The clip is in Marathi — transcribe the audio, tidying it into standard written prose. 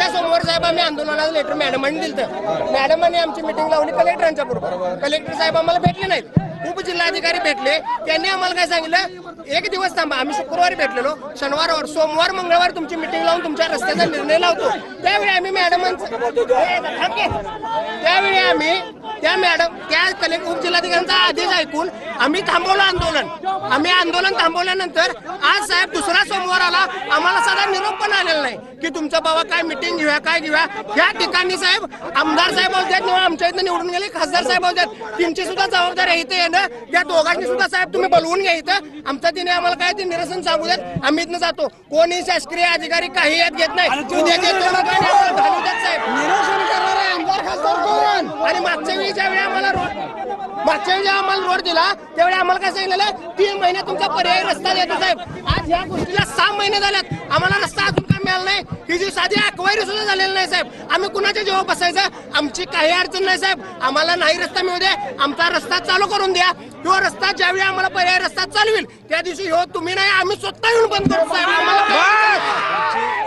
पुढच्या सोमवार साहेब आम्ही आंदोलनाचं लेटर मॅडमांनी दिलं. मॅडमांनी आमची मिटिंग लावली कलेक्टरांच्या बरोबर. कलेक्टर साहेब आम्हाला भेटले नाहीत. उपजिल्हाधिकारी भेटले. त्यांनी आम्हाला काय सांगितलं, एक दिवस थांबा. आम्ही शुक्रवारी भेटलेलो, शनिवारवर सोमवार मंगळवार तुमची मिटिंग लावून तुमच्या रस्त्याचा निर्णय लावतो. त्यावेळी आम्ही त्या उपजिल्हाधिकाऱ्यांचा आदेश ऐकून आम्ही थांबवलं आंदोलन. आम्ही आंदोलन थांबवल्यानंतर आज साहेब दुसरा सोमवार आला. आम्हाला साधा निरोप पण आलेला नाही की तुमचा बाबा काय मिटिंग घेऊया काय घेऊया. या ठिकाणी साहेब आमदार साहेब बोलतात, आमच्या इथं निवडून गेले खासदार साहेब बोलतात, त्यांची सुद्धा जबाबदारी इथे येणं. त्या दोघांनी सुद्धा साहेब तुम्ही बोलवून घ्या इथं. आमचा तिने आम्हाला काय ते निरसन सांगू द्यात. आम्ही इथनं जातो. कोणी शासकीय अधिकारी काही यात घेत नाही. साहेब निरसन करणारे आमदार खासदार कोण? आणि मागच्या वेळी ज्यावेळी आम्हाला रोड दिला त्यावेळी आम्हाला काय सांगितलं, 3 महिने तुमचा पर्यायी रस्ता देतो साहेब. आज ह्या गोष्टीला 6 महिने झाल्यात, आम्हाला रस्ता अजून काय मिळाला नाही. ही जी साधी अक्वायरी सुद्धा झालेली नाही साहेब. आम्ही कुणाच्या जेव्हा बसायचं, आमची काही अडचण नाही साहेब. आम्हाला नाही रस्ता मिळू दे, आमचा रस्ता चालू करून द्या. तो रस्ता ज्यावेळी आम्हाला पर्यायी रस्ता चालवेल त्या दिवशी हो तुम्ही नाही, आम्ही स्वतः येऊन बंद करू साहेब. आम्हाला